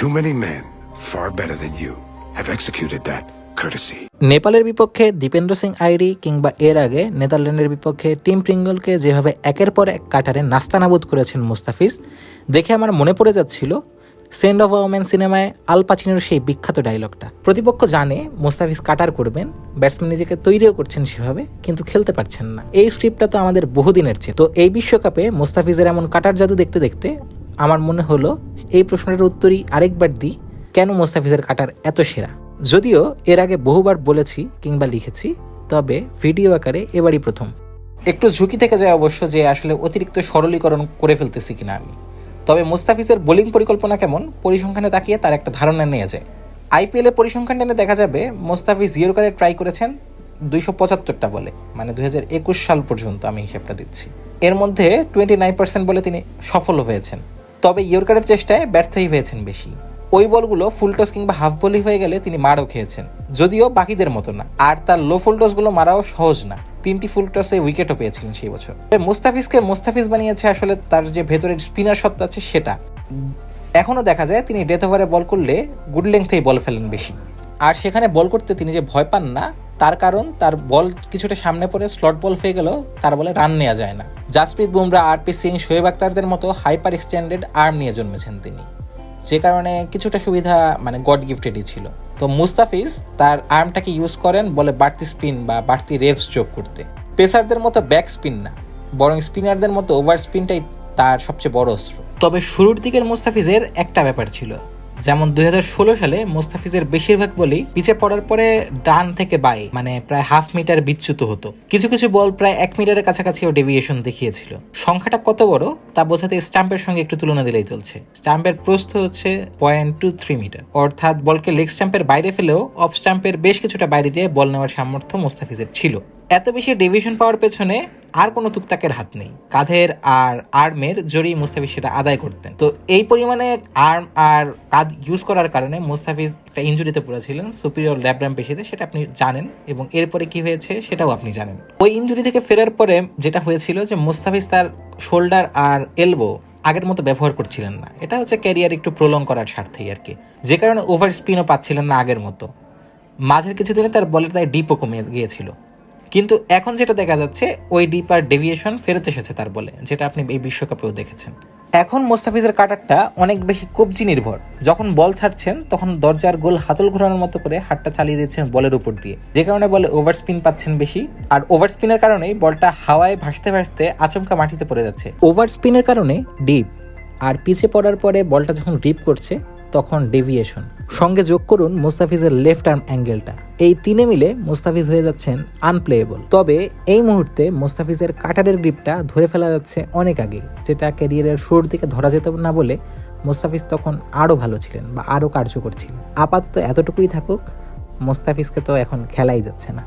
Too many men, far better than you, have executed that courtesy. নেপালের বিপক্ষে দীপেন্দ্র সিং আইরি কিংবা এর আগে নেদারল্যান্ডের বিপক্ষে টিম প্রিঙ্গলকে যেভাবে একের পর এক কাটারে নাস্তানাবুদ করেছেন মুস্তাফিজ, দেখে আমার মনে পড়ে যাচ্ছিল সেন্ড অফ আ ওম্যান সিনেমায় আল পাচিনোর সেই বিখ্যাত ডায়লগটা। প্রতিপক্ষ জানে মুস্তাফিজ কাটার করবেন, ব্যাটসম্যান নিজেকে তৈরিও করছেন সেভাবে, কিন্তু খেলতে পারছেন না। এই স্ক্রিপ্টটা তো আমাদের বহুদিনের চেয়ে। তো এই বিশ্বকাপে মুস্তাফিজের এমন কাটার জাদু দেখতে দেখতে আমার মনে হলো এই প্রশ্নটার উত্তরই আরেকবার দিই, কেন মুস্তাফিজের কাটার এত সেরা। যদিও এর আগে বহুবার বলেছি কিংবা লিখেছি, তবে ভিডিও আকারে এবারই প্রথম। একটু ঝুঁকি থেকে যায় অবশ্য যে আসলে অতিরিক্ত সরলীকরণ করে ফেলতেছি কিনা আমি। তবে মুস্তাফিজের বোলিং পরিকল্পনা কেমন, পরিসংখ্যানে তাকিয়ে তার একটা ধারণা নিয়ে যায়। আইপিএলে পরিসংখ্যান টেনে দেখা যাবে মুস্তাফিজ ইয়র্কারে ট্রাই করেছেন 275টা বলে, মানে 2021 সাল পর্যন্ত আমি হিসাবটা দিচ্ছি। এর মধ্যে 29% বলে তিনি সফল হয়েছেন, তবে ইয়র্কারের চেষ্টায় ব্যর্থই হয়েছেন বেশি। ওই বলগুলো ফুলটস কিংবা হাফ বলি হয়ে গেলে তিনি মারও খেয়েছেন, যদিও বাকিদের মতো না। আর তার লো ফুলটসগুলো মারাও সহজ না, 3টি ফুলটসে উইকেটও পেয়েছিলেন সেই বছর। মুস্তাফিজকে মুস্তাফিজ বানিয়েছে আসলে তার যে ভেতরের স্পিনার সত্তা আছে সেটা। এখনও দেখা যায় তিনি ডেথ ওভারে বল করলে গুড লেংথেই বল ফেলেন বেশি। আর সেখানে বল করতে তিনি যে ভয় পান না, তার কারণ তার বল কিছুটা সামনে পড়ে স্লট বল হয়ে গেল, তার বলে রান নেওয়া যায় না। জাসপ্রীত বুমরা, আরপি সিং, শোয়েব আখতারদের মতো হাইপার এক্সটেন্ডেড আর্ম নিয়ে জন্মেছেন তিনি, যে কারণে কিছুটা সুবিধা মানে গড গিফটেডই ছিল। তো মুস্তাফিজ তার আর্মটাকে ইউজ করেন বলে বাড়তি স্পিন বা বাড়তি রেভস যোগ করতে। পেসারদের মতো ব্যাক স্পিন না, বরং স্পিনারদের মতো ওভার স্পিনটাই তার সবচেয়ে বড় অস্ত্র। তবে শুরুর দিকের মুস্তাফিজের একটা ব্যাপার ছিল, যেমন 2016 সালে মুস্তাফিজের বেশিরভাগ বলই পিছে পড়ার পরে ডান থেকে বাই মানে প্রায় হাফ মিটার বিচ্যুত হতো। কিছু কিছু বল প্রায় 1 মিটারের কাছাকাছিও ডেভিয়েশন দেখিয়েছিল। সংখ্যাটা কত বড় তা বোঝাতে স্টাম্পের সঙ্গে একটু তুলনা দিলেই চলছে। স্টাম্পের প্রস্থ হচ্ছে 0.23 মিটার, অর্থাৎ বলকে লেগ স্টাম্পের বাইরে ফেলেও অফ স্টাম্পের বেশ কিছুটা বাইরে দিয়ে বল নেওয়ার সামর্থ্য মুস্তাফিজের ছিল। এত বেশি ডেভিয়েশন পাওয়ার পেছনে আর কোনো তুকতাকের হাত নেই, কাঁধের আর আর্মের জোরেই মুস্তাফিজ সেটা আদায় করতেন। তো এই পরিমাণে আর্ম আর কাঁধ ইউজ করার কারণে মুস্তাফিজ একটা ইনজুরিতে পড়েছিলেন সুপিরিয়র ল্যাব্রাম পেশিতে, সেটা আপনি জানেন, এবং এরপরে কি হয়েছে সেটাও আপনি জানেন। ওই ইনজুরি থেকে ফেরার পরে যেটা হয়েছিল যে মুস্তাফিজ তার শোল্ডার আর এলবো আগের মতো ব্যবহার করছিলেন না। এটা হচ্ছে ক্যারিয়ার একটু প্রলং করার স্বার্থেই আর কি, যে কারণে ওভার স্পিনও পাচ্ছিলেন না আগের মতো। মাঝের কিছুদিনে তার বলের তাই ডিপও কমে গিয়েছিল। কিন্তু এখন যেটা দেখা যাচ্ছে ওই ডিপ আর ডেভিয়েশন ফেরত এসেছে তার বলে, যেটা আপনি এই বিশ্বকাপেও দেখেছেন। এখন মুস্তাফিজের কাটারটা অনেক বেশি কবজি নির্ভর। যখন বল ছাড়ছেন তখন দরজার গোল হাতল ঘোরানোর মতো করে হাতটা চালিয়ে দিচ্ছেন বলের উপর দিয়ে, যে কারণে বলে ওভার স্পিন পাচ্ছেন বেশি। আর ওভার স্পিনের কারণেই বলটা হাওয়ায় ভাসতে ভাসতে আচমকা মাটিতে পড়ে যাচ্ছে। ওভার স্পিনের কারণে ডিপ, আর পিছে পড়ার পরে বলটা যখন ডিপ করছে তখন ডেভিয়েশন। সঙ্গে যোগ করুন মুস্তাফিজের লেফট আর্ম অ্যাঙ্গেলটা, এই তিনে মিলে মুস্তাফিজ হয়ে যাচ্ছেন আনপ্লেয়েবল। তবে এই মুহূর্তে মুস্তাফিজের কাটারের গ্রিপটা ধরে ফেলা যাচ্ছে অনেক আগে, যেটা ক্যারিয়ারের শুরুর দিকে ধরা যেত না বলে মুস্তাফিজ তখন আরও ভালো ছিলেন বা আরও কার্যকর ছিলেন। আপাতত এতটুকুই থাকুক, মুস্তাফিজকে তো এখন খেলাই যাচ্ছে না।